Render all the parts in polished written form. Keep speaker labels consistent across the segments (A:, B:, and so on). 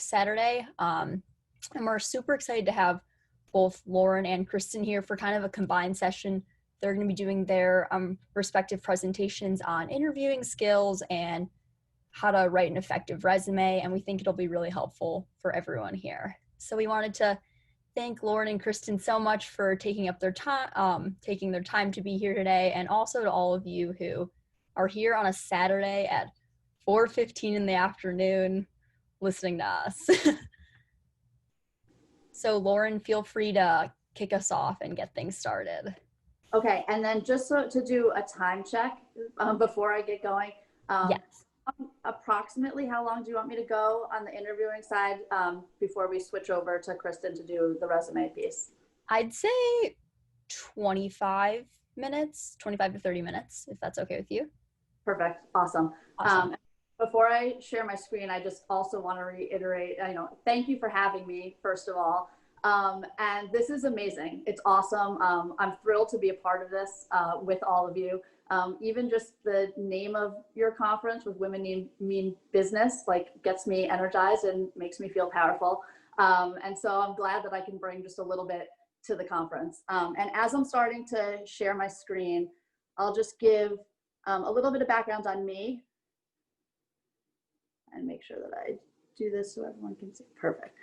A: Saturday. And we're super excited to have both Lauren and Krystin here for kind of a combined session. They're going to be doing their respective presentations on interviewing skills and how to write an effective resume, and we think it'll be really helpful for everyone here. So we wanted to thank Lauren and Krystin so much for taking their time to be here today, and also to all of you who are here on a Saturday at 4:15 in the afternoon listening to us. So Lauren, feel free to kick us off and get things started.
B: Okay, and then just to do a time check before I get going.
A: Yes.
B: Approximately how long do you want me to go on the interviewing side before we switch over to Krystin to do the resume piece?
A: I'd say 25 to 30 minutes, if that's okay with you.
B: Perfect. Awesome. Before I share my screen, I just also want to reiterate, thank you for having me, first of all. And this is amazing. It's awesome. I'm thrilled to be a part of this with all of you. Even just the name of your conference, with Women Mean Business, gets me energized and makes me feel powerful. And so I'm glad that I can bring just a little bit to the conference. And as I'm starting to share my screen, I'll just give a little bit of background on me and make sure that I do this so everyone can see. Perfect.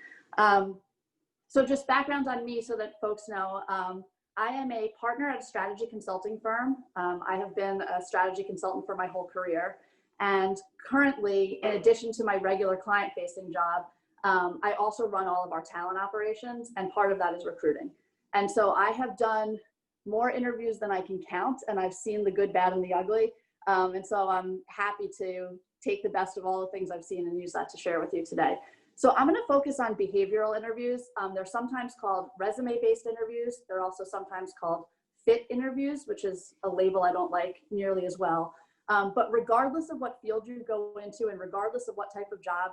B: So just background on me so that folks know. I am a partner at a strategy consulting firm. I have been a strategy consultant for my whole career. And currently, in addition to my regular client-facing job, I also run all of our talent operations, and part of that is recruiting. And so I have done more interviews than I can count, and I've seen the good, bad, and the ugly. And so I'm happy to take the best of all the things I've seen and use that to share with you today. So I'm going to focus on behavioral interviews. They're sometimes called resume-based interviews. They're also sometimes called fit interviews, which is a label I don't like nearly as well. But regardless of what field you go into and regardless of what type of job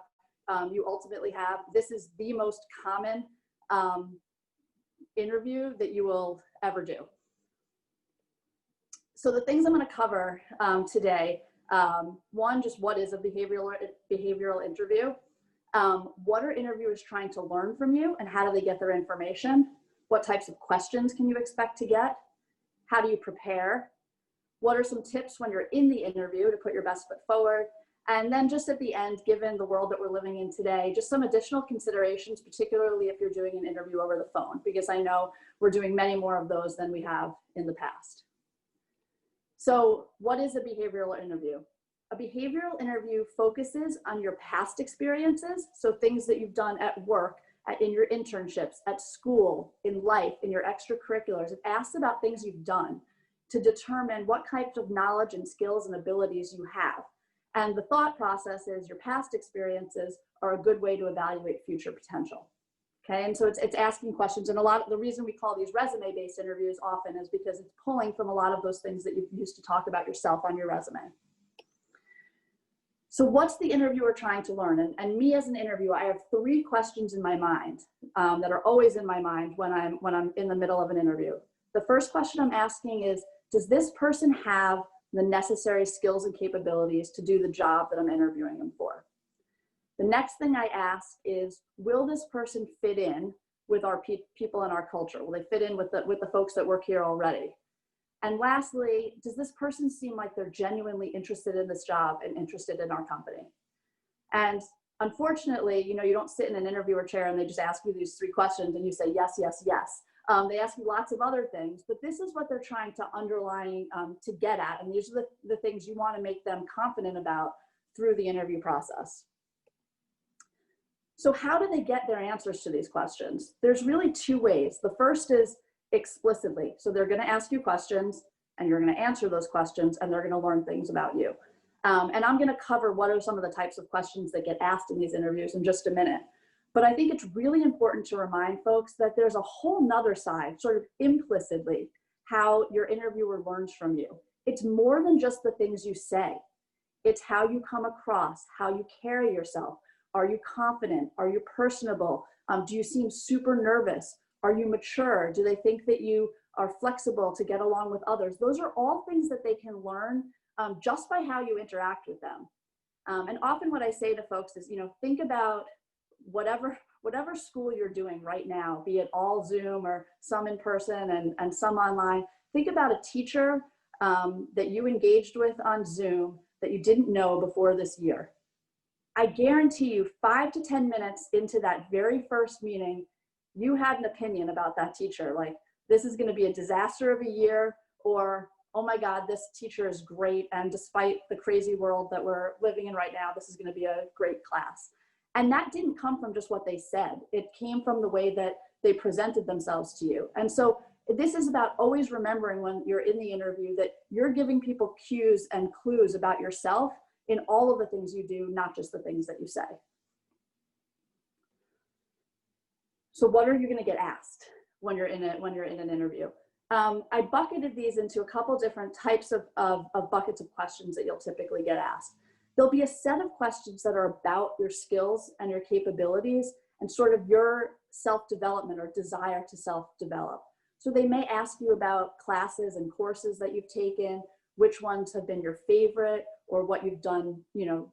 B: you ultimately have, this is the most common interview that you will ever do. So the things I'm going to cover today, one, just what is a behavioral interview? What are interviewers trying to learn from you, and how do they get their information? What types of questions can you expect to get? How do you prepare? What are some tips when you're in the interview to put your best foot forward? And then just at the end, given the world that we're living in today, just some additional considerations, particularly if you're doing an interview over the phone, because I know we're doing many more of those than we have in the past. So what is a behavioral interview? A behavioral interview focuses on your past experiences, so things that you've done at work, in your internships, at school, in life, in your extracurriculars. It asks about things you've done to determine what types of knowledge and skills and abilities you have. And the thought process is your past experiences are a good way to evaluate future potential. Okay, and so it's asking questions, and a lot of the reason we call these resume-based interviews often is because it's pulling from a lot of those things that you've used to talk about yourself on your resume. So what's the interviewer trying to learn? And me as an interviewer, I have 3 questions in my mind that are always in my mind when I'm in the middle of an interview. The first question I'm asking is, does this person have the necessary skills and capabilities to do the job that I'm interviewing them for? The next thing I ask is, will this person fit in with our people in our culture? Will they fit in with the folks that work here already? And lastly, does this person seem like they're genuinely interested in this job and interested in our company? And unfortunately, you don't sit in an interviewer chair and they just ask you these 3 questions and you say yes, yes, yes. They ask you lots of other things, but this is what they're trying to underline to get at. And these are the things you want to make them confident about through the interview process. So how do they get their answers to these questions? There's really 2 ways. The first is explicitly. So they're going to ask you questions and you're going to answer those questions and they're going to learn things about you. And I'm going to cover what are some of the types of questions that get asked in these interviews in just a minute. But I think it's really important to remind folks that there's a whole nother side, sort of implicitly, how your interviewer learns from you. It's more than just the things you say. It's how you come across, how you carry yourself. Are you confident? Are you personable? Do you seem super nervous? Are you mature? Do they think that you are flexible to get along with others? Those are all things that they can learn just by how you interact with them. And often what I say to folks is, think about whatever school you're doing right now, be it all Zoom or some in person and some online, think about a teacher that you engaged with on Zoom that you didn't know before this year. I guarantee you 5 to 10 minutes into that very first meeting, you had an opinion about that teacher. Like, this is going to be a disaster of a year, or, oh my God, this teacher is great. And despite the crazy world that we're living in right now, this is going to be a great class. And that didn't come from just what they said. It came from the way that they presented themselves to you. And so this is about always remembering when you're in the interview that you're giving people cues and clues about yourself in all of the things you do, not just the things that you say. So what are you going to get asked when you're in an interview? I bucketed these into a couple different types of buckets of questions that you'll typically get asked. There'll be a set of questions that are about your skills and your capabilities and sort of your self-development or desire to self-develop. So they may ask you about classes and courses that you've taken, which ones have been your favorite, or what you've done,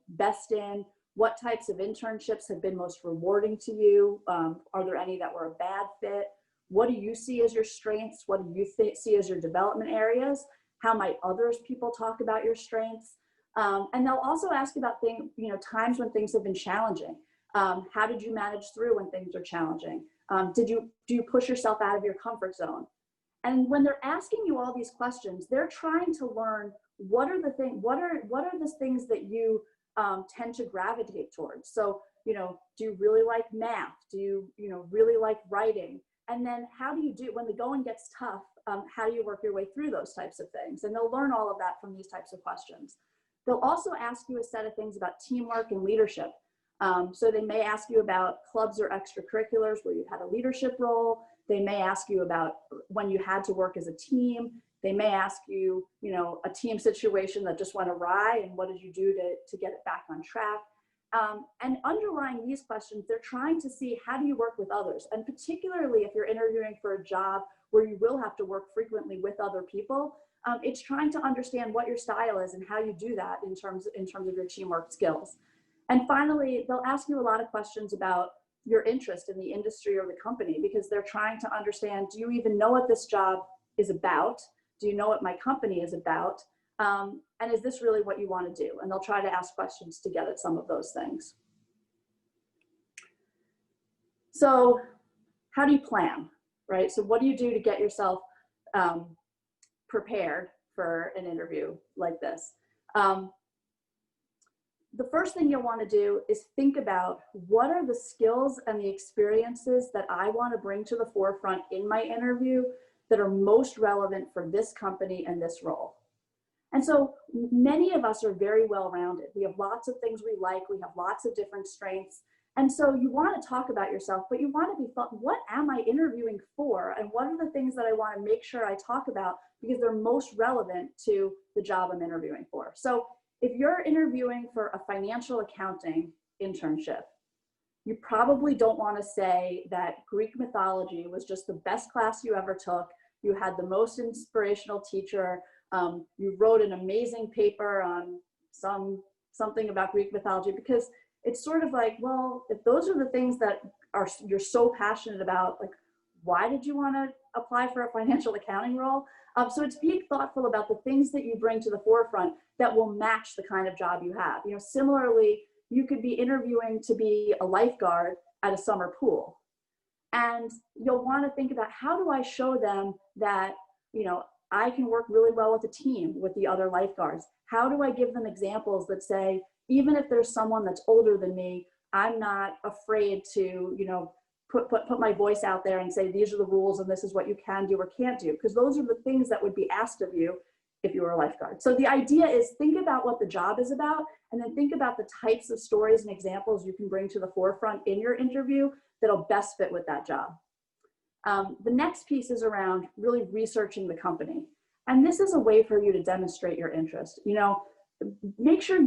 B: best in, what types of internships have been most rewarding to you. Are there any that were a bad fit? What do you see as your strengths? What do you see as your development areas? How might others people talk about your strengths? And they'll also ask you about times when things have been challenging. How did you manage through when things are challenging? Do you push yourself out of your comfort zone? And when they're asking you all these questions, they're trying to learn what are the things that you tend to gravitate towards. So, do you really like math? Do you really like writing? And then how do you do when the going gets tough? How do you work your way through those types of things? And they'll learn all of that from these types of questions. They'll also ask you a set of things about teamwork and leadership. So they may ask you about clubs or extracurriculars where you've had a leadership role. They may ask you about when you had to work as a team. They may ask you, a team situation that just went awry and what did you do to get it back on track? And underlying these questions, they're trying to see how do you work with others? And particularly if you're interviewing for a job where you will have to work frequently with other people, it's trying to understand what your style is and how you do that in terms of your teamwork skills. And finally, they'll ask you a lot of questions about your interest in the industry or the company, because they're trying to understand, do you even know what this job is about? Do you know what my company is about? And is this really what you want to do? And they'll try to ask questions to get at some of those things. So how do you plan, right? So what do you do to get yourself prepared for an interview like this? The first thing you'll want to do is think about what are the skills and the experiences that I want to bring to the forefront in my interview that are most relevant for this company and this role. And so many of us are very well-rounded. We have lots of things we like. We have lots of different strengths. And so you want to talk about yourself, but you want to be thought, what am I interviewing for? And what are the things that I want to make sure I talk about because they're most relevant to the job I'm interviewing for? So if you're interviewing for a financial accounting internship, you probably don't want to say that Greek mythology was just the best class you ever took. You had the most inspirational teacher. You wrote an amazing paper on something about Greek mythology, because it's sort of like, well, if those are the things that you're so passionate about, like, why did you want to apply for a financial accounting role? So it's being thoughtful about the things that you bring to the forefront that will match the kind of job you have. Similarly, you could be interviewing to be a lifeguard at a summer pool. And you'll want to think about, how do I show them that, I can work really well with a team with the other lifeguards? How do I give them examples that say, even if there's someone that's older than me, I'm not afraid to, put my voice out there and say, these are the rules and this is what you can do or can't do, because those are the things that would be asked of you if you were a lifeguard. So the idea is, think about what the job is about, and then think about the types of stories and examples you can bring to the forefront in your interview that'll best fit with that job. The next piece is around really researching the company. And this is a way for you to demonstrate your interest. Make sure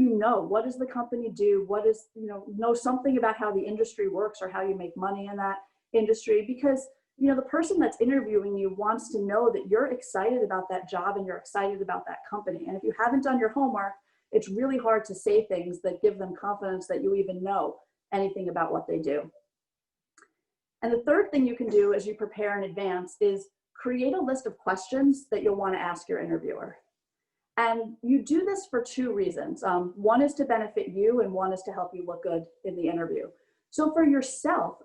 B: what does the company do? What is, know something about how the industry works or how you make money in that industry, because the person that's interviewing you wants to know that you're excited about that job and you're excited about that company. And if you haven't done your homework, it's really hard to say things that give them confidence that you even know anything about what they do. And the third thing you can do as you prepare in advance is create a list of questions that you'll want to ask your interviewer. And you do this for two reasons. One is to benefit you, and one is to help you look good in the interview. So for yourself,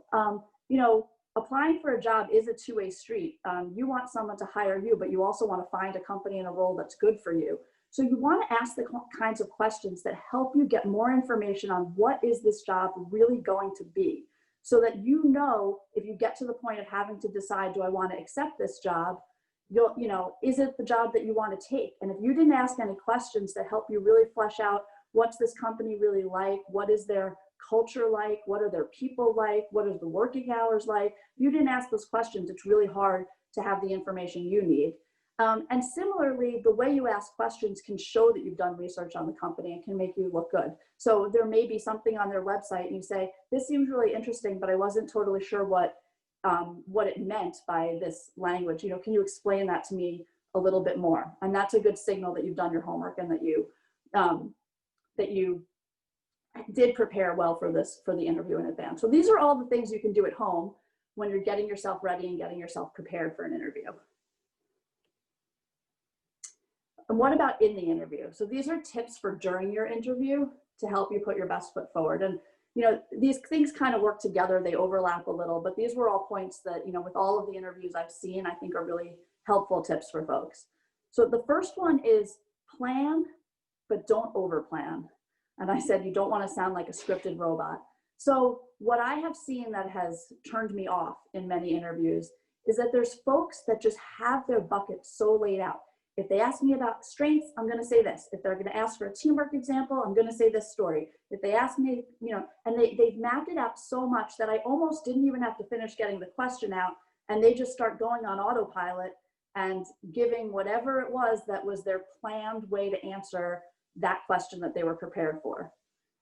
B: applying for a job is a two-way street. You want someone to hire you, but you also want to find a company and a role that's good for you. So you want to ask the kinds of questions that help you get more information on what is this job really going to be, so that you know if you get to the point of having to decide, do I want to accept this job, is it the job that you want to take? And if you didn't ask any questions that help you really flesh out what's this company really like, what is their culture like, what are their people like, what are the working hours like, you didn't ask those questions, it's really hard to have the information you need. And similarly, the way you ask questions can show that you've done research on the company and can make you look good. So there may be something on their website and you say, this seems really interesting, but I wasn't totally sure what it meant by this language. Can you explain that to me a little bit more? And that's a good signal that you've done your homework and that you did prepare well for the interview in advance. So these are all the things you can do at home when you're getting yourself ready and getting yourself prepared for an interview. And what about in the interview? So these are tips for during your interview to help you put your best foot forward. And these things kind of work together, they overlap a little, but these were all points that, with all of the interviews I've seen, I think are really helpful tips for folks. So the first one is plan, but don't overplan. And I said, you don't want to sound like a scripted robot. So what I have seen that has turned me off in many interviews is that there's folks that just have their bucket so laid out. If they ask me about strengths, I'm going to say this. If they're going to ask for a teamwork example, I'm going to say this story. If they ask me, and they've mapped it out so much that I almost didn't even have to finish getting the question out, and they just start going on autopilot and giving whatever it was that was their planned way to answer that question that they were prepared for.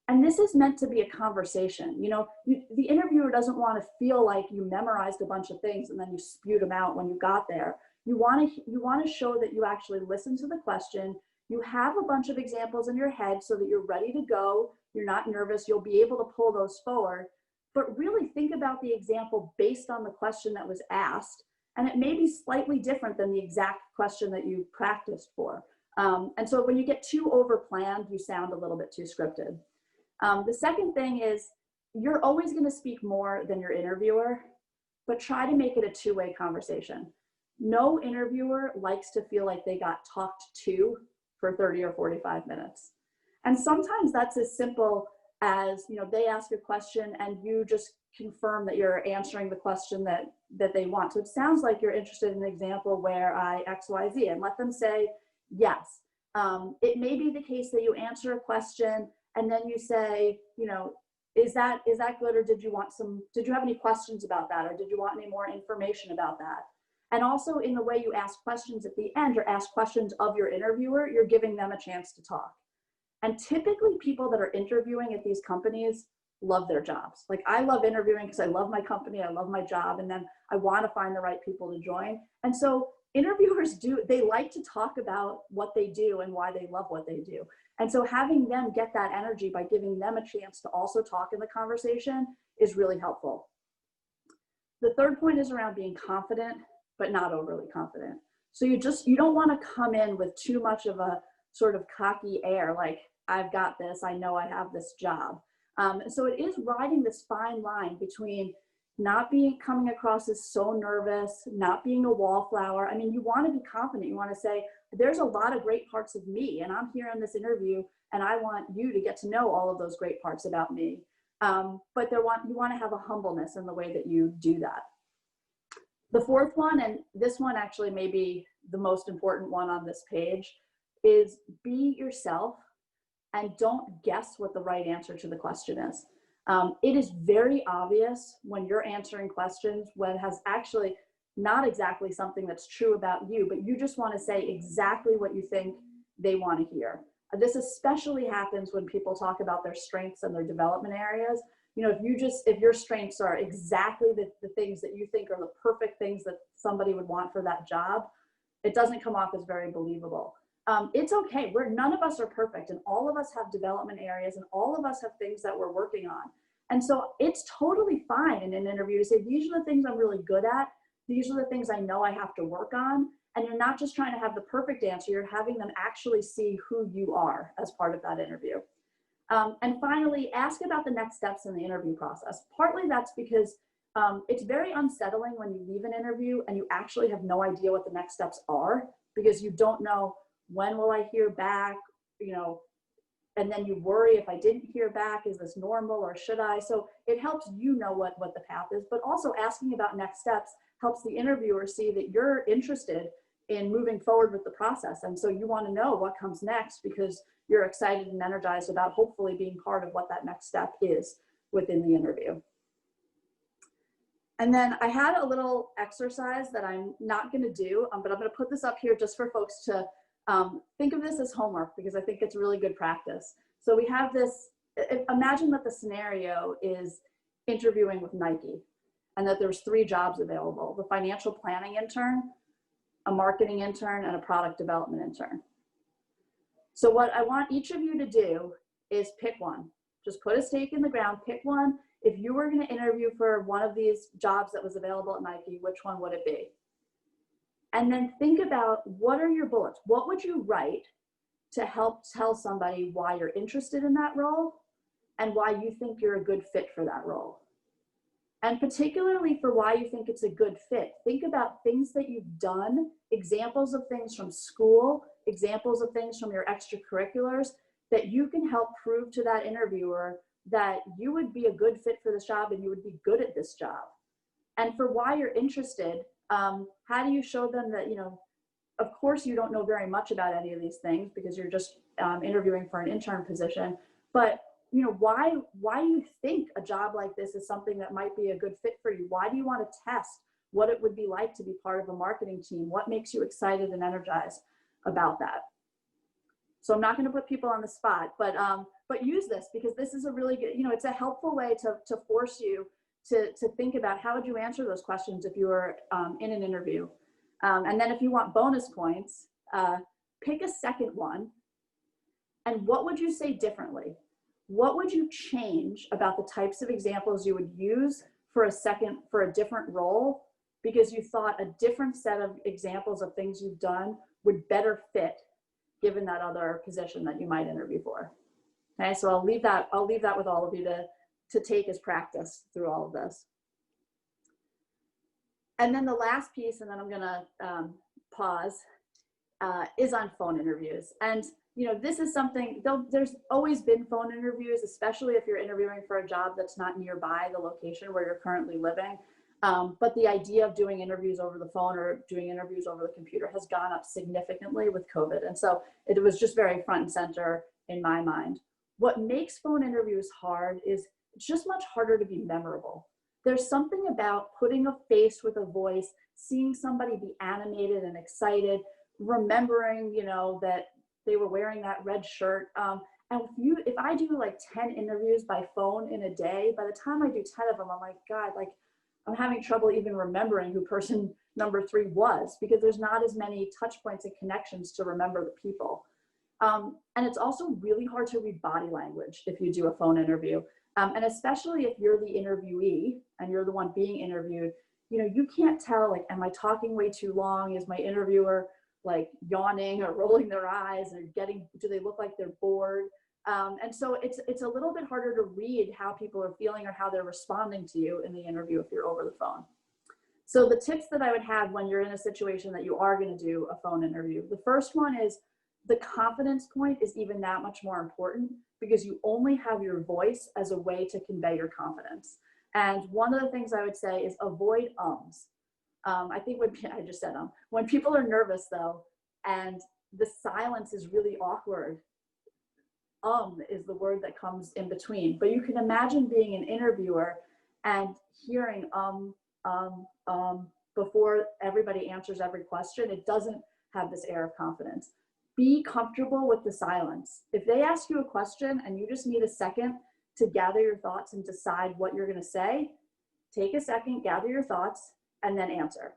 B: And this is meant to be a conversation. The interviewer doesn't want to feel like you memorized a bunch of things and then you spewed them out when you got there. You want to show that you actually listen to the question. You have a bunch of examples in your head so that you're ready to go. You're not nervous. You'll be able to pull those forward. But really think about the example based on the question that was asked. And it may be slightly different than the exact question that you practiced for. And so when you get too over-planned, you sound a little bit too scripted. The second thing is you're always going to speak more than your interviewer, but try to make it a two-way conversation. No interviewer likes to feel like they got talked to for 30 or 45 minutes. And sometimes that's as simple as, they ask a question and you just confirm that you're answering the question that they want. So it sounds like you're interested in an example where I X, Y, Z, and let them say yes. It may be the case that you answer a question and then you say, is that good, or did you have any questions about that, or did you want any more information about that? And also in the way you ask questions at the end or ask questions of your interviewer, you're giving them a chance to talk. And typically people that are interviewing at these companies love their jobs. Like I love interviewing because I love my company, I love my job, and then I want to find the right people to join. And so interviewers they like to talk about what they do and why they love what they do. And so having them get that energy by giving them a chance to also talk in the conversation is really helpful. The third point is around being confident, but not overly confident. So you don't want to come in with too much of a sort of cocky air, like I've got this, I know I have this job. So it is riding this fine line between not coming across as so nervous, not being a wallflower. I mean, you want to be confident. You want to say, there's a lot of great parts of me, and I'm here in this interview, and I want you to get to know all of those great parts about me. But you want to have a humbleness in the way that you do that. The fourth one, and this one actually may be the most important one on this page, is be yourself and don't guess what the right answer to the question is. It is very obvious when you're answering questions when it has actually not exactly something that's true about you, but you just want to say exactly what you think they want to hear. This especially happens when people talk about their strengths and their development areas. If your strengths are exactly the things that you think are the perfect things that somebody would want for that job, it doesn't come off as very believable. It's okay. None of us are perfect, and all of us have development areas, and all of us have things that we're working on. And so it's totally fine in an interview to say, these are the things I'm really good at. These are the things I know I have to work on. And you're not just trying to have the perfect answer, you're having them actually see who you are as part of that interview. And finally, ask about the next steps in the interview process. Partly that's because it's very unsettling when you leave an interview and you actually have no idea what the next steps are, because you don't know, when will I hear back, you know, and then you worry, if I didn't hear back, is this normal or should I? So it helps you know what the path is, but also asking about next steps helps the interviewer see that you're interested in moving forward with the process. And so you want to know what comes next because you're excited and energized about hopefully being part of what that next step is within the interview. And then I had a little exercise that I'm not going to do, but I'm going to put this up here just for folks to think of this as homework, because I think it's really good practice. So we have this, imagine that the scenario is interviewing with Nike and that there's 3 jobs available: the financial planning intern, a marketing intern, and a product development intern. So what I want each of you to do is pick one. Just put a stake in the ground, pick one. If you were going to interview for one of these jobs that was available at Nike, which one would it be? And then think about, what are your bullets? What would you write to help tell somebody why you're interested in that role and why you think you're a good fit for that role? And particularly for why you think it's a good fit, think about things that you've done, examples of things from school, examples of things from your extracurriculars that you can help prove to that interviewer that you would be a good fit for this job and you would be good at this job. And for why you're interested, how do you show them that, you know, of course you don't know very much about any of these things because you're just interviewing for an intern position, but you know, why you think a job like this is something that might be a good fit for you? Why do you want to test what it would be like to be part of a marketing team? What makes you excited and energized about that? So I'm not going to put people on the spot, but use this, because this is a really good, you know, it's a helpful way to force you to think about how would you answer those questions if you were in an interview. And then if you want bonus points, pick a second one. And what would you say differently? What would you change about the types of examples you would use for a different role, because you thought a different set of examples of things you've done would better fit given that other position that you might interview for? Okay, so I'll leave that with all of you to take as practice through all of this. And then the last piece, and then I'm gonna pause, is on phone interviews. And you know, this is something, there's always been phone interviews, especially if you're interviewing for a job that's not nearby the location where you're currently living. But the idea of doing interviews over the phone or doing interviews over the computer has gone up significantly with COVID. And so it was just very front and center in my mind. What makes phone interviews hard is it's just much harder to be memorable. There's something about putting a face with a voice, seeing somebody be animated and excited, remembering, you know, that they were wearing that red shirt. And if I do like 10 interviews by phone in a day, by the time I do 10 of them, I'm like, God, like I'm having trouble even remembering who person number 3 was, because there's not as many touch points and connections to remember the people. And it's also really hard to read body language if you do a phone interview. And especially if you're the interviewee and you're the one being interviewed, you know, you can't tell, like, am I talking way too long? Is my interviewer like yawning or rolling their eyes, or do they look like they're bored? And so it's a little bit harder to read how people are feeling or how they're responding to you in the interview if you're over the phone. So the tips that I would have when you're in a situation that you are going to do a phone interview, the first one is the confidence point is even that much more important, because you only have your voice as a way to convey your confidence. And one of the things I would say is avoid ums. I think I just said when people are nervous though, and the silence is really awkward, is the word that comes in between. But you can imagine being an interviewer and hearing before everybody answers every question. It doesn't have this air of confidence. Be comfortable with the silence. If they ask you a question and you just need a second to gather your thoughts and decide what you're going to say, take a second, gather your thoughts, and then answer.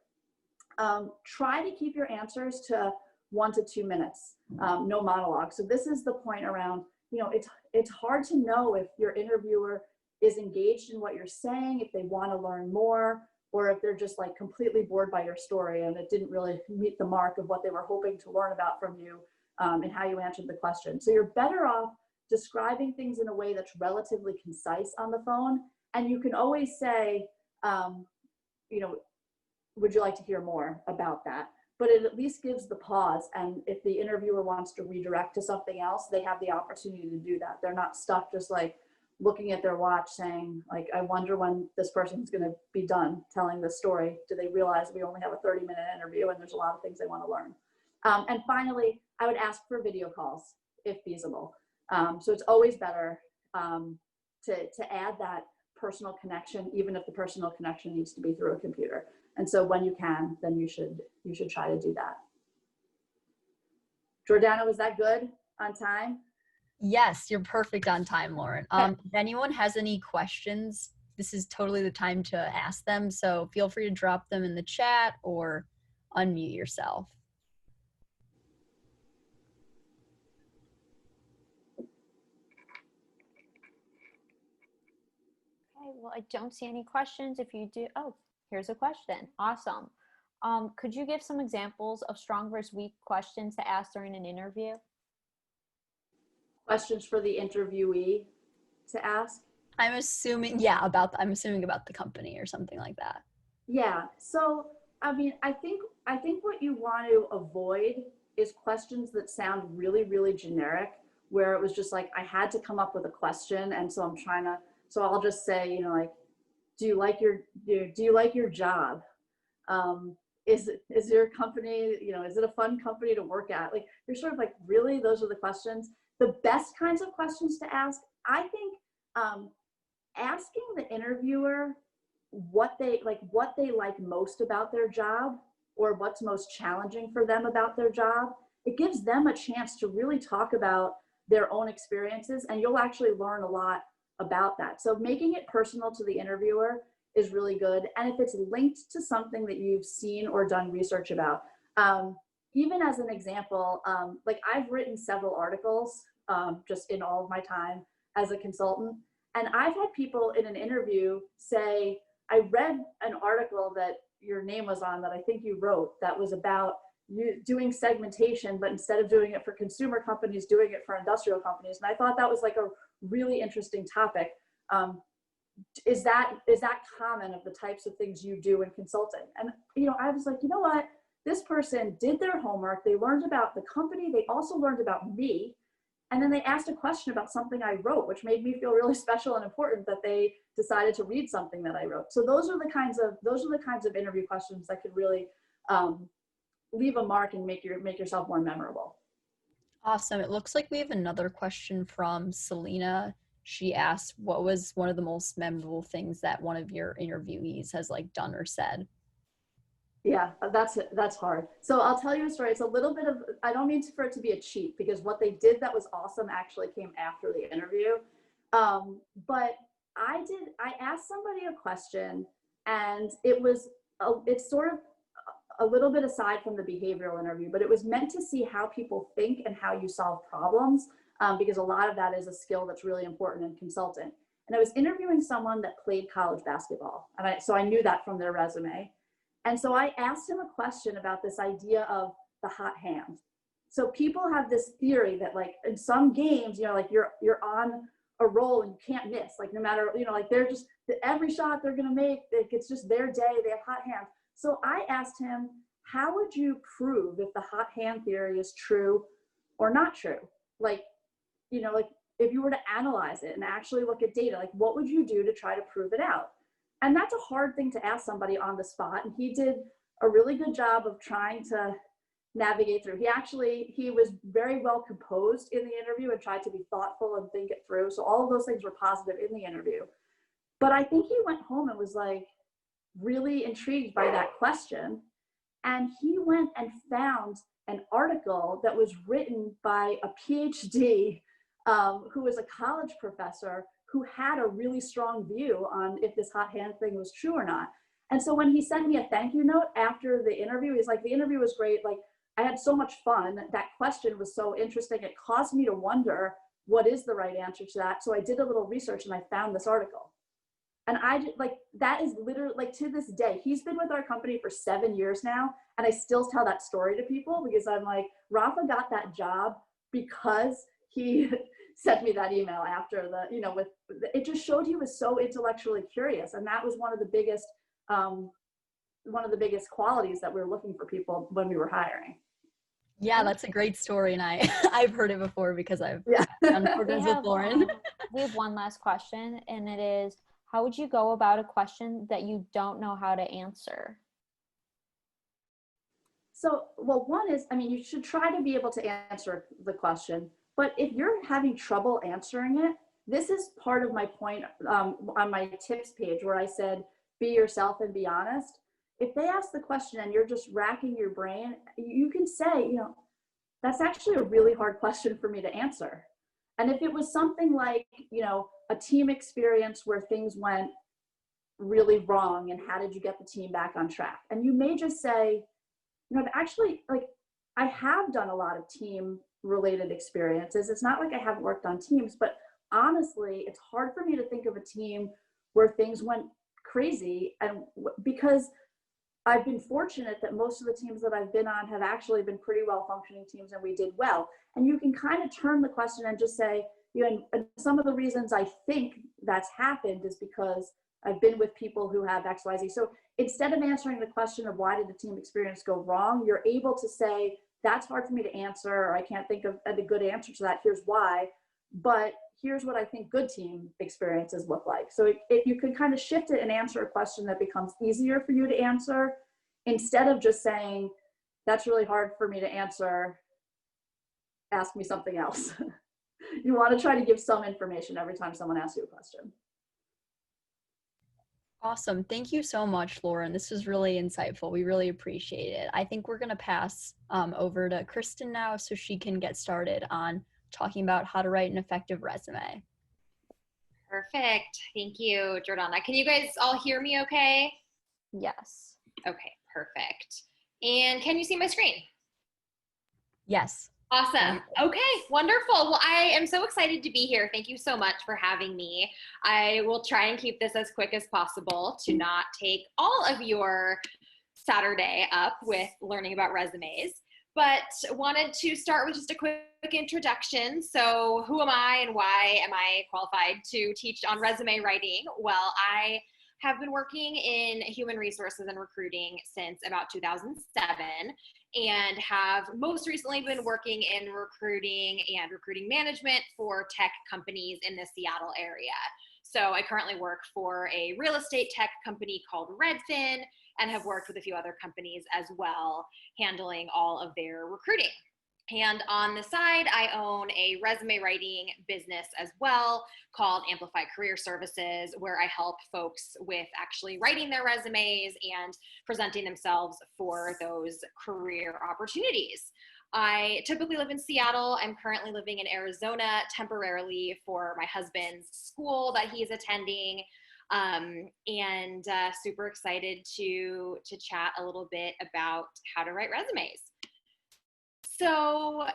B: Try to keep your answers to 1 to 2 minutes, no monologue. So this is the point around, you know, it's hard to know if your interviewer is engaged in what you're saying, if they want to learn more, or if they're just like completely bored by your story and it didn't really meet the mark of what they were hoping to learn about from you, and how you answered the question. So you're better off describing things in a way that's relatively concise on the phone. And you can always say, you know, would you like to hear more about that? But it at least gives the pause. And if the interviewer wants to redirect to something else, they have the opportunity to do that. They're not stuck just like looking at their watch saying, like, I wonder when this person's going to be done telling this story. Do they realize we only have a 30-minute interview and there's a lot of things they want to learn? And finally, I would ask for video calls if feasible. So it's always better to add that personal connection, even if the personal connection needs to be through a computer. And so when you can, then you should try to do that. Jordana, was that good on time?
A: Yes, you're perfect on time, Lauren. If anyone has any questions, this is totally the time to ask them. So feel free to drop them in the chat or unmute yourself.
C: Okay, well, I don't see any questions. If you do, oh, here's a question. Awesome. Could you give some examples of strong versus weak questions to ask during an interview?
B: Questions for the interviewee to ask?
A: I'm assuming, I'm assuming about the company or something like that.
B: Yeah. So, I mean, I think what you want to avoid is questions that sound really, really generic, where it was just like, I had to come up with a question. And so so I'll just say, you know, like, do you like your job? Is your company, you know, is it a fun company to work at? Like, you're sort of like, really, those are the questions. The best kinds of questions to ask, I think, asking the interviewer what they like most about their job, or what's most challenging for them about their job. It gives them a chance to really talk about their own experiences, and you'll actually learn a lot about that. So making it personal to the interviewer is really good. And if it's linked to something that you've seen or done research about, even as an example, like I've written several articles just in all of my time as a consultant. And I've had people in an interview say, I read an article that your name was on that I think you wrote that was about you doing segmentation, but instead of doing it for consumer companies, doing it for industrial companies. And I thought that was like a really interesting topic. Is that common of the types of things you do in consulting? And, you know, I was like, you know what, this person did their homework. They learned about the company. They also learned about me. And then they asked a question about something I wrote, which made me feel really special and important that they decided to read something that I wrote. So those are the kinds of interview questions that could really leave a mark and make yourself more memorable.
A: Awesome. It looks like we have another question from Selena. She asked, what was one of the most memorable things that one of your interviewees has like done or said?
B: Yeah, that's hard. So I'll tell you a story. It's a little bit of, I don't mean for it to be a cheat, because what they did that was awesome actually came after the interview. But I asked somebody a question, and it's sort of a little bit aside from the behavioral interview, but it was meant to see how people think and how you solve problems, because a lot of that is a skill that's really important in consulting. And I was interviewing someone that played college basketball, and so I knew that from their resume. And so I asked him a question about this idea of the hot hand. So people have this theory that like in some games, you know, like you're on a roll and you can't miss, like no matter, you know, like they're just, every shot they're going to make, like it's just their day, they have hot hands. So I asked him, how would you prove if the hot hand theory is true or not true? Like, you know, like if you were to analyze it and actually look at data, like what would you do to try to prove it out? And that's a hard thing to ask somebody on the spot. And he did a really good job of trying to navigate through. He was very well composed in the interview and tried to be thoughtful and think it through. So all of those things were positive in the interview. But I think he went home and was like really intrigued by that question. And he went and found an article that was written by a PhD who was a college professor who had a really strong view on if this hot hand thing was true or not. And so when he sent me a thank you note after the interview, he's like, the interview was great. Like I had so much fun. That question was so interesting. It caused me to wonder what is the right answer to that. So I did a little research and I found this article. And that is literally, like, to this day, he's been with our company for 7 years now. And I still tell that story to people because I'm like, Rafa got that job because he sent me that email after it just showed he was so intellectually curious. And that was one of the biggest qualities that we were looking for people when we were hiring.
A: Yeah, that's a great story, and I've heard it before because I've done programs with Lauren.
C: We have one last question, and it is, how would you go about a question that you don't know how to answer?
B: So, well, one is, I mean, you should try to be able to answer the question, but if you're having trouble answering it, this is part of my point on my tips page where I said, be yourself and be honest. If they ask the question and you're just racking your brain, you can say, that's actually a really hard question for me to answer. And if it was something like, a team experience where things went really wrong and how did you get the team back on track? And you may just say, I've actually, I have done a lot of team related experiences. It's not like I haven't worked on teams, but honestly, it's hard for me to think of a team where things went crazy. And because I've been fortunate that most of the teams that I've been on have actually been pretty well functioning teams and we did well. And you can kind of turn the question and just say, and some of the reasons I think that's happened is because I've been with people who have X, Y, Z. So instead of answering the question of why did the team experience go wrong, you're able to say, that's hard for me to answer, or I can't think of a good answer to that. Here's why, but here's what I think good team experiences look like. So if you could kind of shift it and answer a question that becomes easier for you to answer, instead of just saying, that's really hard for me to answer, ask me something else. You want to try to give some information every time someone asks you a question.
A: Awesome. Thank you so much, Lauren. This was really insightful. We really appreciate it. I think we're going to pass over to Krystin now so she can get started on talking about how to write an effective resume.
D: Perfect. Thank you, Jordana. Can you guys all hear me okay?
C: Yes.
D: Okay, perfect. And can you see my screen?
A: Yes.
D: Awesome. Okay, wonderful. Well, I am so excited to be here. Thank you so much for having me. I will try and keep this as quick as possible to not take all of your Saturday up with learning about resumes, but wanted to start with just a quick introduction. So who am I and why am I qualified to teach on resume writing? Well, I have been working in human resources and recruiting since about 2007 and have most recently been working in recruiting and recruiting management for tech companies in the Seattle area. So I currently work for a real estate tech company called Redfin and have worked with a few other companies as well, handling all of their recruiting. And on the side, I own a resume writing business as well called Amplify Career Services, where I help folks with actually writing their resumes and presenting themselves for those career opportunities. I typically live in Seattle. I'm currently living in Arizona temporarily for my husband's school that he's attending. And super excited to chat a little bit about how to write resumes. So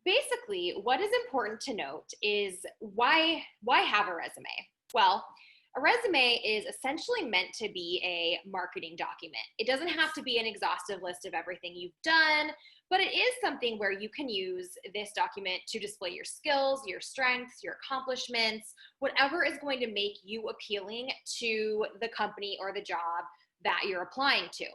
D: basically, what is important to note is why have a resume? Well, a resume is essentially meant to be a marketing document. It doesn't have to be an exhaustive list of everything you've done, but it is something where you can use this document to display your skills, your strengths, your accomplishments, whatever is going to make you appealing to the company or the job that you're applying to.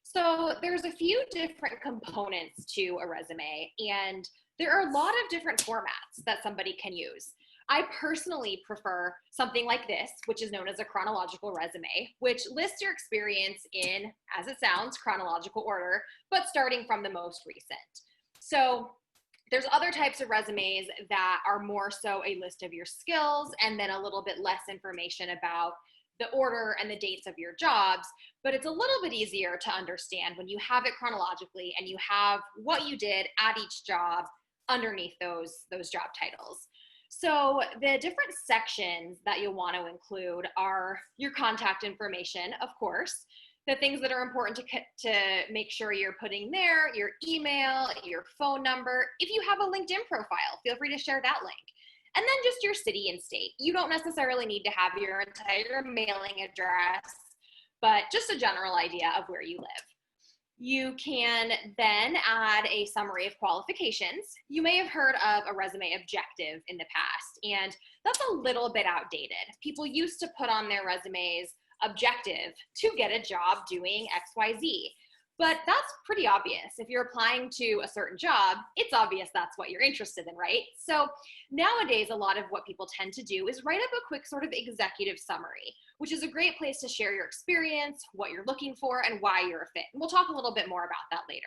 D: So there's a few different components to a resume, and there are a lot of different formats that somebody can use. I personally prefer something like this, which is known as a chronological resume, which lists your experience in, as it sounds, chronological order, but starting from the most recent. So there's other types of resumes that are more so a list of your skills and then a little bit less information about the order and the dates of your jobs, but it's a little bit easier to understand when you have it chronologically and you have what you did at each job underneath those job titles. So the different sections that you'll want to include are your contact information, of course, the things that are important to make sure you're putting there, your email, your phone number. If you have a LinkedIn profile, feel free to share that link. and then just your city and state. You don't necessarily need to have your entire mailing address, but just a general idea of where you live. You can then add a summary of qualifications. You may have heard of a resume objective in the past, and that's a little bit outdated. People used to put on their resumes objective to get a job doing XYZ. But that's pretty obvious. If you're applying to a certain job, it's obvious that's what you're interested in, right? So nowadays, a lot of what people tend to do is write up a quick sort of executive summary, which is a great place to share your experience, what you're looking for, and why you're a fit. And we'll talk a little bit more about that later.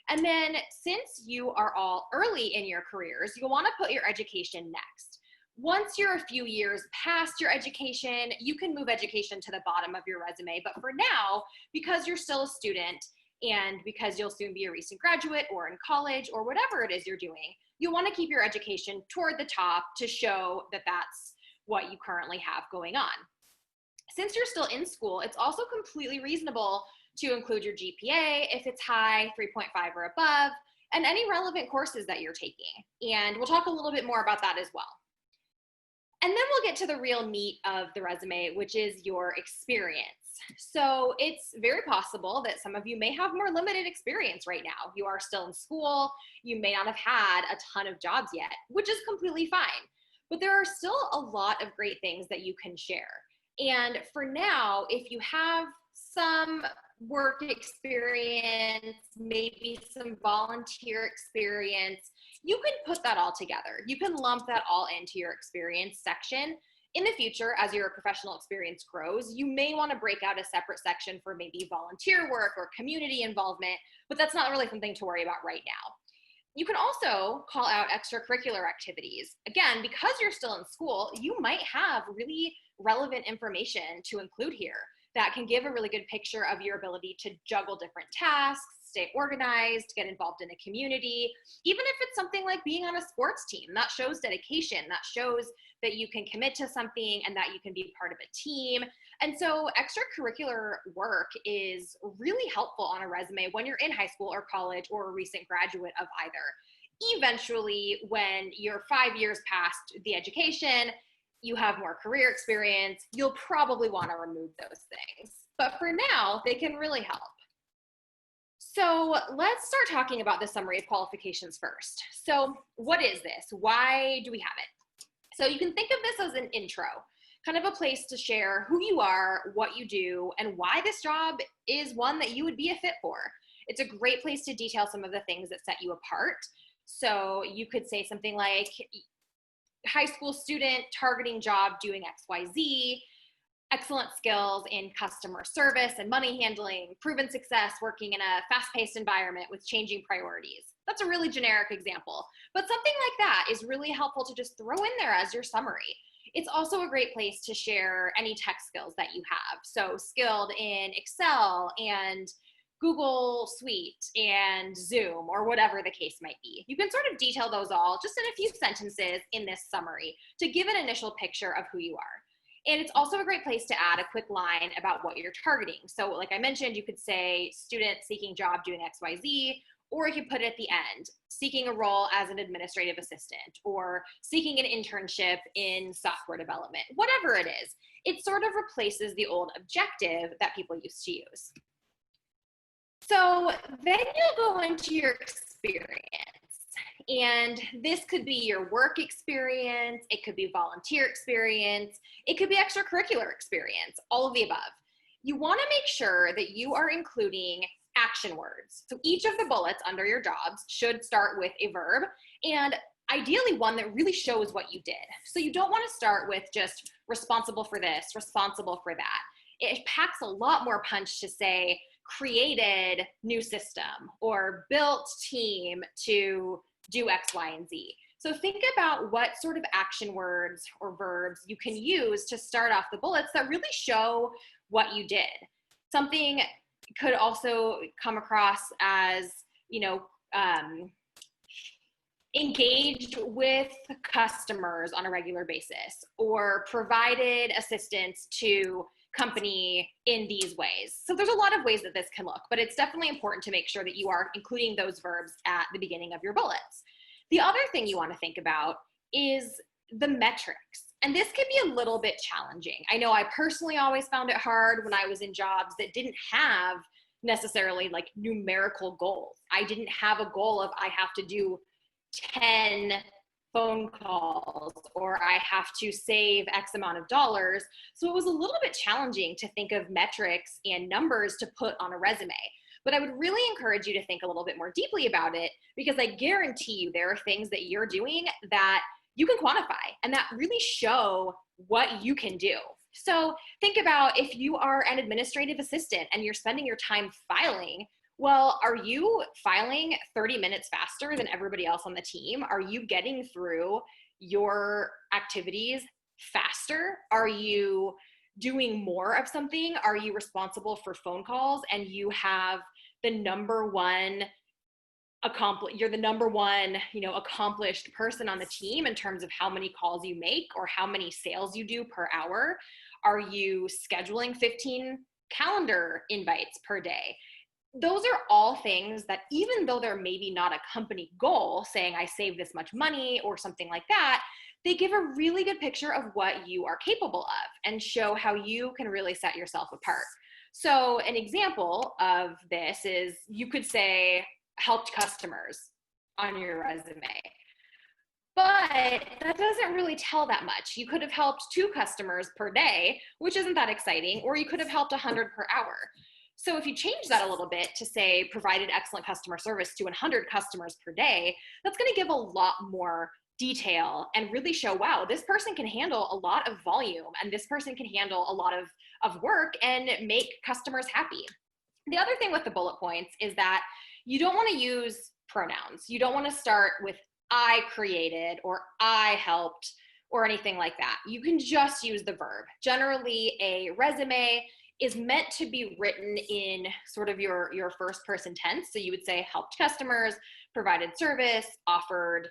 D: And then since you are all early in your careers, you'll want to put your education next. Once you're a few years past your education, you can move education to the bottom of your resume. But for now, because you're still a student and because you'll soon be a recent graduate or in college or whatever it is you're doing, you want to keep your education toward the top to show that that's what you currently have going on. Since you're still in school, it's also completely reasonable to include your GPA if it's high, 3.5 or above, and any relevant courses that you're taking. And we'll talk a little bit more about that as well. And then we'll get to the real meat of the resume, which is your experience. So it's very possible that some of you may have more limited experience right now. You are still in school. You may not have had a ton of jobs yet, which is completely fine. But there are still a lot of great things that you can share. And for now, if you have some work experience, maybe some volunteer experience, you can put that all together. You can lump that all into your experience section. In the future, as your professional experience grows, you may want to break out a separate section for maybe volunteer work or community involvement, but that's not really something to worry about right now. You can also call out extracurricular activities. Again, because you're still in school, you might have really relevant information to include here that can give a really good picture of your ability to juggle different tasks, stay organized, get involved in a community. Even if it's something like being on a sports team, that shows dedication, that shows that you can commit to something and that you can be part of a team. And so extracurricular work is really helpful on a resume when you're in high school or college or a recent graduate of either. Eventually, when you're 5 years past the education, you have more career experience, you'll probably want to remove those things. But for now, they can really help. So let's start talking about the summary of qualifications first. So what is this? Why do we have it? So you can think of this as an intro, kind of a place to share who you are, what you do, and why this job is one that you would be a fit for. It's a great place to detail some of the things that set you apart. So you could say something like, high school student targeting job doing XYZ, excellent skills in customer service and money handling, proven success working in a fast-paced environment with changing priorities. That's a really generic example, but something like that is really helpful to just throw in there as your summary. It's also a great place to share any tech skills that you have. So skilled in Excel and Google Suite and Zoom or whatever the case might be. You can sort of detail those all just in a few sentences in this summary to give an initial picture of who you are. And it's also a great place to add a quick line about what you're targeting. So like I mentioned, you could say student seeking job doing XYZ, or you could put it at the end, seeking a role as an administrative assistant or seeking an internship in software development, whatever it is. It sort of replaces the old objective that people used to use. So then you'll go into your experience, and this could be your work experience, it could be volunteer experience, it could be extracurricular experience, all of the above. You want to make sure that you are including action words. So each of the bullets under your jobs should start with a verb, and ideally one that really shows what you did. So you don't want to start with just responsible for this, responsible for that. It packs a lot more punch to say, created new system or built team to do X, Y, and Z. So think about what sort of action words or verbs you can use to start off the bullets that really show what you did. Something could also come across as, engaged with customers on a regular basis or provided assistance to company in these ways. So there's a lot of ways that this can look, but it's definitely important to make sure that you are including those verbs at the beginning of your bullets. The other thing you want to think about is the metrics. And this can be a little bit challenging. I know I personally always found it hard when I was in jobs that didn't have necessarily like numerical goals. I didn't have a goal of I have to do 10 phone calls or I have to save X amount of dollars. So it was a little bit challenging to think of metrics and numbers to put on a resume. But I would really encourage you to think a little bit more deeply about it, because I guarantee you there are things that you're doing that you can quantify and that really show what you can do. So think about if you are an administrative assistant and you're spending your time filing. Well, are you filing 30 minutes faster than everybody else on the team? Are you getting through your activities faster? Are you doing more of something? Are you responsible for phone calls and you have the number one you're the number one, accomplished person on the team in terms of how many calls you make or how many sales you do per hour? Are you scheduling 15 calendar invites per day? Those are all things that, even though they're maybe not a company goal saying I save this much money or something like that, they give a really good picture of what you are capable of and show how you can really set yourself apart. So an example of this is you could say helped customers on your resume, but that doesn't really tell that much. You could have helped 2 customers per day, which isn't that exciting, or you could have helped 100 per hour. So if you change that a little bit to say provided excellent customer service to 100 customers per day, that's going to give a lot more detail and really show, wow, this person can handle a lot of volume and this person can handle a lot of work and make customers happy. The other thing with the bullet points is that you don't want to use pronouns. You don't want to start with I created or I helped or anything like that. You can just use the verb. Generally, a resume is meant to be written in sort of your first person tense. So you would say helped customers, provided service, offered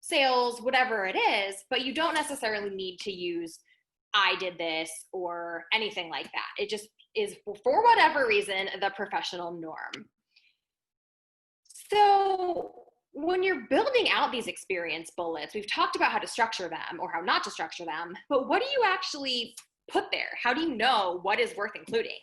D: sales, whatever it is, but you don't necessarily need to use I did this or anything like that. It just is, for whatever reason, the professional norm. So when you're building out these experience bullets, we've talked about how to structure them or how not to structure them, but what do you actually put there? How do you know what is worth including?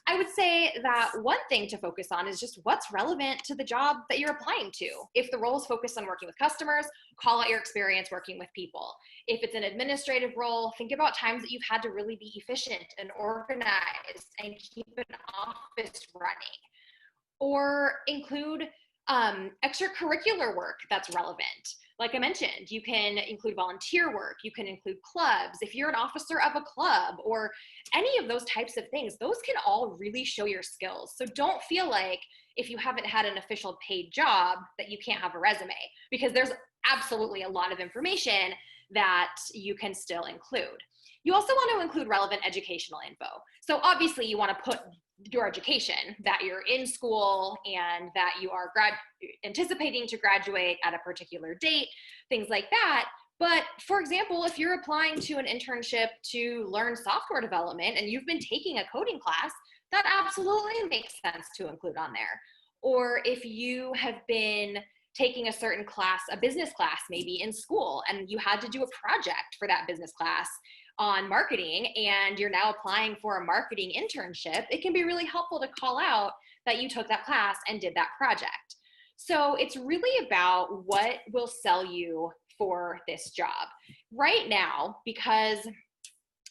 D: I would say that one thing to focus on is just what's relevant to the job that you're applying to. If the role is focused on working with customers, call out your experience working with people. If it's an administrative role, think about times that you've had to really be efficient and organized and keep an office running. Or include extracurricular work that's relevant. Like I mentioned, you can include volunteer work, you can include clubs. If you're an officer of a club or any of those types of things, those can all really show your skills. So don't feel like if you haven't had an official paid job that you can't have a resume, because there's absolutely a lot of information that you can still include. You also want to include relevant educational info. So obviously you want to put your education, that you're in school and that you are anticipating to graduate at a particular date, things like that. But for example, if you're applying to an internship to learn software development and you've been taking a coding class, that absolutely makes sense to include on there. Or if you have been taking a certain class, a business class maybe in school, and you had to do a project for that business class on marketing and you're now applying for a marketing internship, it can be really helpful to call out that you took that class and did that project. So it's really about what will sell you for this job. Right now, because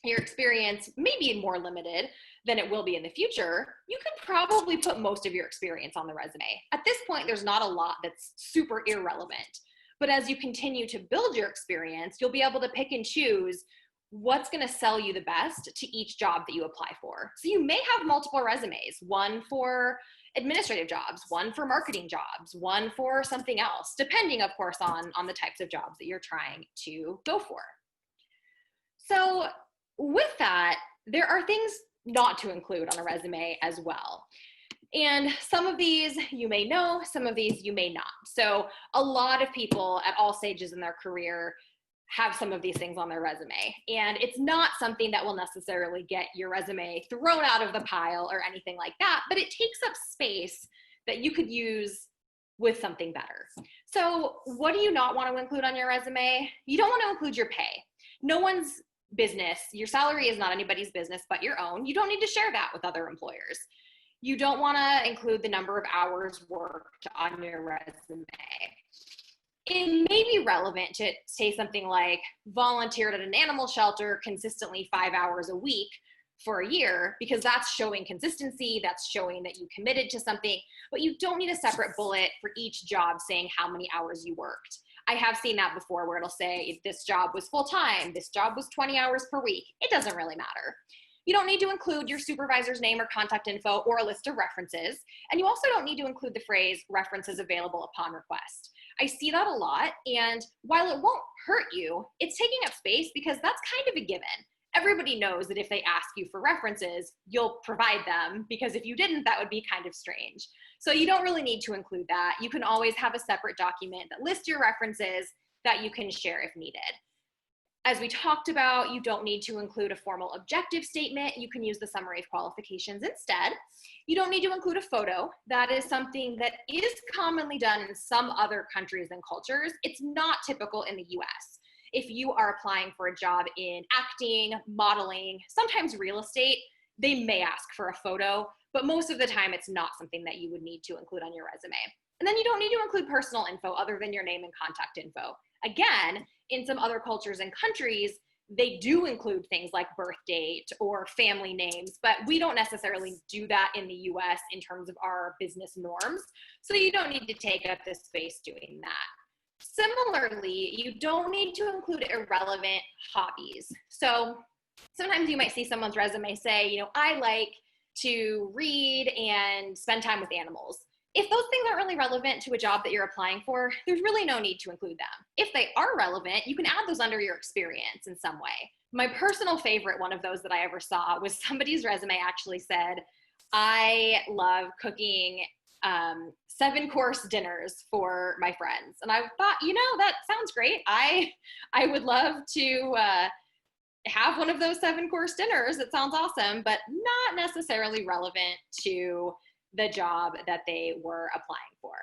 D: your experience may be more limited than it will be in the future, you could probably put most of your experience on the resume. At this point, there's not a lot that's super irrelevant. But as you continue to build your experience, you'll be able to pick and choose what's going to sell you the best to each job that you apply for. So you may have multiple resumes, one for administrative jobs, one for marketing jobs, one for something else, depending, of course, on the types of jobs that you're trying to go for. So with that, there are things not to include on a resume as well. And some of these you may know, some of these you may not. So a lot of people at all stages in their career have some of these things on their resume. And it's not something that will necessarily get your resume thrown out of the pile or anything like that, but it takes up space that you could use with something better. So what do you not want to include on your resume? You don't want to include your pay. No one's business. Your salary is not anybody's business but your own. You don't need to share that with other employers. You don't want to include the number of hours worked on your resume. It may be relevant to say something like volunteered at an animal shelter consistently 5 hours a week for a year, because that's showing consistency, that's showing that you committed to something, but you don't need a separate bullet for each job saying how many hours you worked. I have seen that before where it'll say this job was full-time, this job was 20 hours per week. It doesn't really matter. You don't need to include your supervisor's name or contact info or a list of references. And you also don't need to include the phrase references available upon request. I see that a lot. And while it won't hurt you, it's taking up space because that's kind of a given. Everybody knows that if they ask you for references, you'll provide them, because if you didn't, that would be kind of strange. So you don't really need to include that. You can always have a separate document that lists your references that you can share if needed. As we talked about, you don't need to include a formal objective statement. You can use the summary of qualifications instead. You don't need to include a photo. That is something that is commonly done in some other countries and cultures. It's not typical in the US. If you are applying for a job in acting, modeling, sometimes real estate, they may ask for a photo, but most of the time it's not something that you would need to include on your resume. And then you don't need to include personal info other than your name and contact info. Again, in some other cultures and countries, they do include things like birth date or family names, but we don't necessarily do that in the US in terms of our business norms. So you don't need to take up the space doing that. Similarly, you don't need to include irrelevant hobbies. So sometimes you might see someone's resume say, I like to read and spend time with animals. If those things aren't really relevant to a job that you're applying for, there's really no need to include them. If they are relevant, you can add those under your experience in some way. My personal favorite one of those that I ever saw was somebody's resume actually said, I love cooking 7-course dinners for my friends. And I thought, that sounds great. I would love to have one of those 7-course dinners. It sounds awesome, but not necessarily relevant to the job that they were applying for.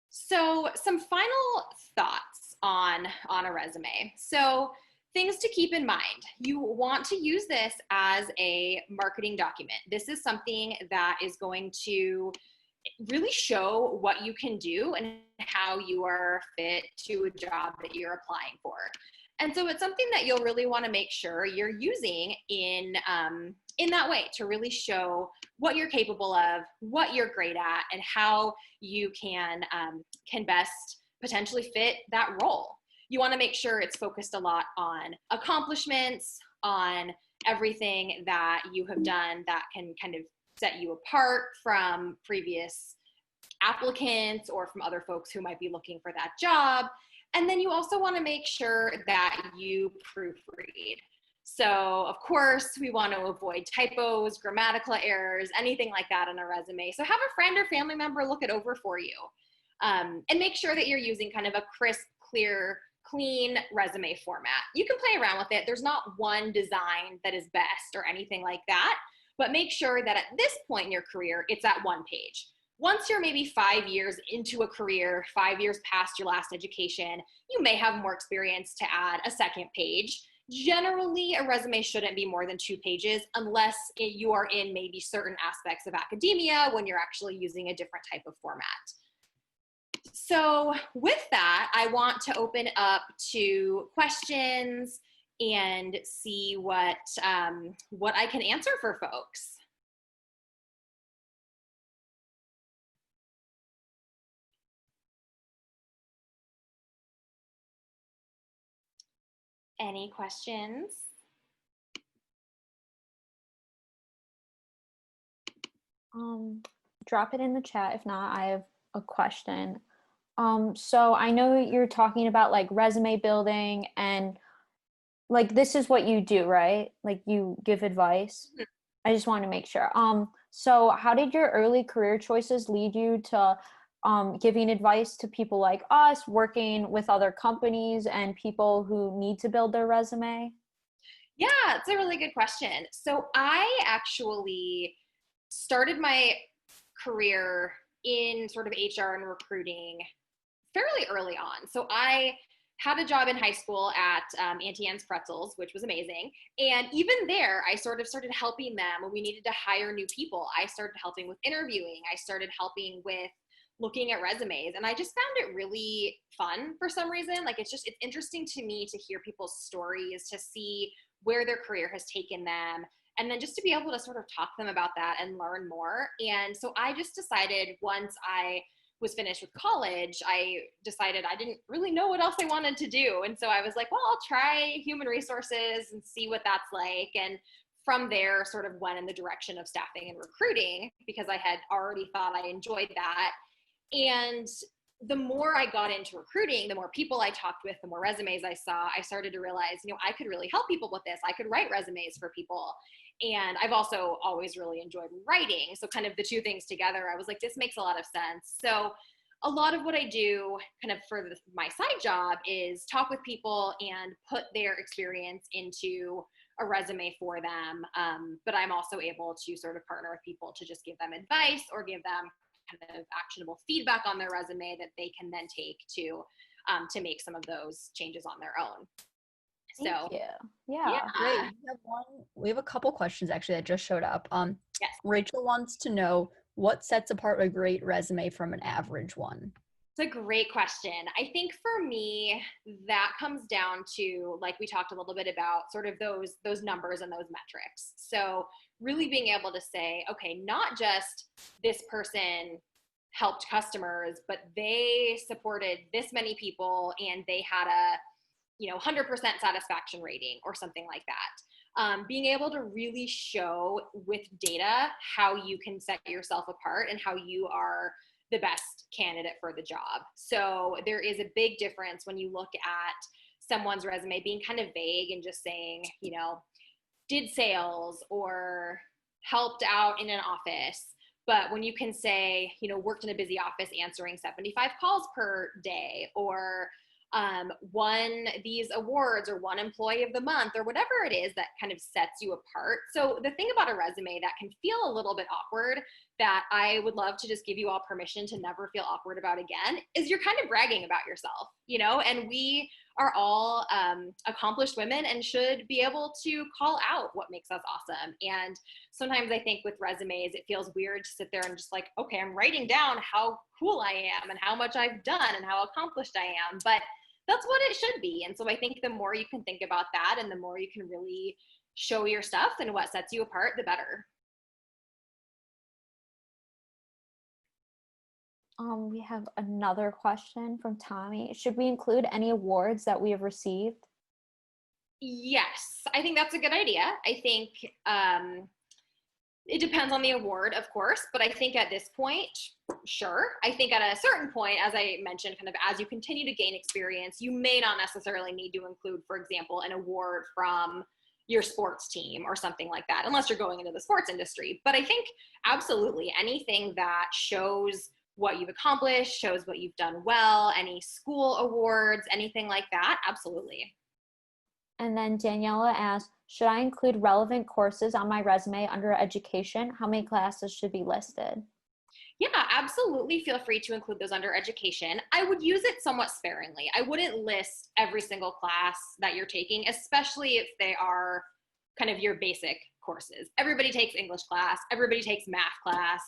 D: So some final thoughts on a resume. So things to keep in mind. You want to use this as a marketing document. This is something that is going to really show what you can do and how you are fit to a job that you're applying for. And so it's something that you'll really want to make sure you're using in that way to really show what you're capable of, what you're great at, and how you can best potentially fit that role. You want to make sure it's focused a lot on accomplishments, on everything that you have done that can kind of set you apart from previous applicants or from other folks who might be looking for that job. And then you also want to make sure that you proofread. So of course, we want to avoid typos, grammatical errors, anything like that on a resume. So have a friend or family member look it over for you. And make sure that you're using kind of a crisp, clear, clean resume format. You can play around with it. There's not one design that is best or anything like that, but make sure that at this point in your career, it's at one page. Once you're maybe 5 years into a career, 5 years past your last education, you may have more experience to add a second page. Generally, a resume shouldn't be more than 2 pages unless you are in maybe certain aspects of academia when you're actually using a different type of format. So with that, I want to open up to questions and see what I can answer for folks. Any questions?
C: Drop it in the chat. If not, I have a question. So I know you're talking about like resume building and like this is what you do, right? Like you give advice. I just want to make sure. So how did your early career choices lead you to giving advice to people like us, working with other companies and people who need to build their resume?
D: Yeah, it's a really good question. So I actually started my career in sort of HR and recruiting fairly early on. So I had a job in high school at Auntie Anne's Pretzels, which was amazing. And even there, I sort of started helping them when we needed to hire new people. I started helping with interviewing. I started helping with looking at resumes. And I just found it really fun for some reason. Like it's interesting to me to hear people's stories, to see where their career has taken them, and then just to be able to sort of talk to them about that and learn more. And so I just decided once I was finished with college, I decided I didn't really know what else I wanted to do. And so I was like, well, I'll try human resources and see what that's like. And from there, sort of went in the direction of staffing and recruiting because I had already thought I enjoyed that. And the more I got into recruiting, the more people I talked with, the more resumes I saw, I started to realize, I could really help people with this. I could write resumes for people. And I've also always really enjoyed writing. So kind of the two things together, I was like, this makes a lot of sense. So a lot of what I do kind of for my side job is talk with people and put their experience into a resume for them. But I'm also able to sort of partner with people to just give them advice or give them kind of actionable feedback on their resume that they can then take to make some of those changes on their own.
C: Thank
D: So
C: you. Yeah.
A: Great. We have a couple questions actually that just showed up.
D: Yes.
A: Rachel wants to know what sets apart a great resume from an average one.
D: It's a great question. I think for me, that comes down to, like we talked a little bit about, sort of those numbers and those metrics. So really being able to say, okay, not just this person helped customers, but they supported this many people and they had a 100% satisfaction rating or something like that. Being able to really show with data how you can set yourself apart and how you are the best candidate for the job. So there is a big difference when you look at someone's resume being kind of vague and just saying, did sales or helped out in an office. But when you can say, worked in a busy office answering 75 calls per day, or won these awards, or won employee of the month, or whatever it is that kind of sets you apart. So the thing about a resume that can feel a little bit awkward, that I would love to just give you all permission to never feel awkward about again, is you're kind of bragging about yourself, and we are all accomplished women and should be able to call out what makes us awesome. And sometimes I think with resumes, it feels weird to sit there and just like, okay, I'm writing down how cool I am and how much I've done and how accomplished I am. But that's what it should be. And so I think the more you can think about that and the more you can really show your stuff and what sets you apart, the better.
C: We have another question from Tommy. Should we include any awards that we have received?
D: Yes, I think that's a good idea. I think it depends on the award, of course, but I think at this point, sure. I think at a certain point, as I mentioned, kind of as you continue to gain experience, you may not necessarily need to include, for example, an award from your sports team or something like that, unless you're going into the sports industry. But I think absolutely anything that shows what you've accomplished, shows what you've done well, any school awards, anything like that, absolutely.
C: And then Daniela asked, should I include relevant courses on my resume under education? How many classes should be listed?
D: Yeah, absolutely. Feel free to include those under education. I would use it somewhat sparingly. I wouldn't list every single class that you're taking, especially if they are kind of your basic courses. Everybody takes English class. Everybody takes math class.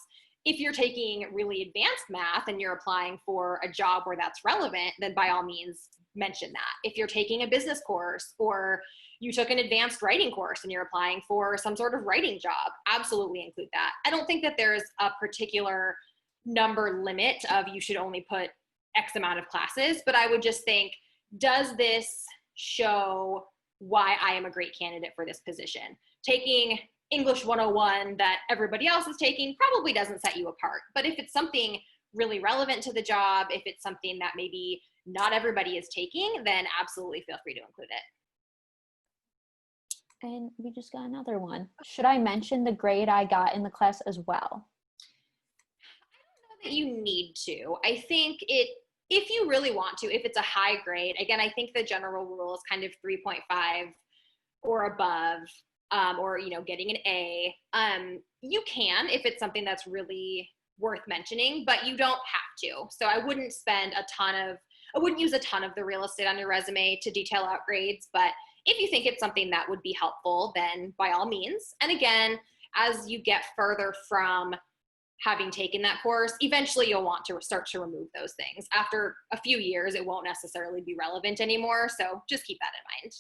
D: If you're taking really advanced math and you're applying for a job where that's relevant, then by all means mention that. If you're taking a business course or you took an advanced writing course and you're applying for some sort of writing job, absolutely include that. I don't think that there's a particular number limit of you should only put X amount of classes, but I would just think, does this show why I am a great candidate for this position? Taking English 101 that everybody else is taking probably doesn't set you apart. But if it's something really relevant to the job, if it's something that maybe not everybody is taking, then absolutely feel free to include it.
C: And we just got another one. Should I mention the grade I got in the class as well?
D: I don't know that you need to. I think if you really want to, if it's a high grade, again, I think the general rule is kind of 3.5 or above. Or getting an A. You can, if it's something that's really worth mentioning, but you don't have to. So I wouldn't use a ton of the real estate on your resume to detail out grades, but if you think it's something that would be helpful, then by all means. And again, as you get further from having taken that course, eventually you'll want to start to remove those things. After a few years, it won't necessarily be relevant anymore. So just keep that in mind.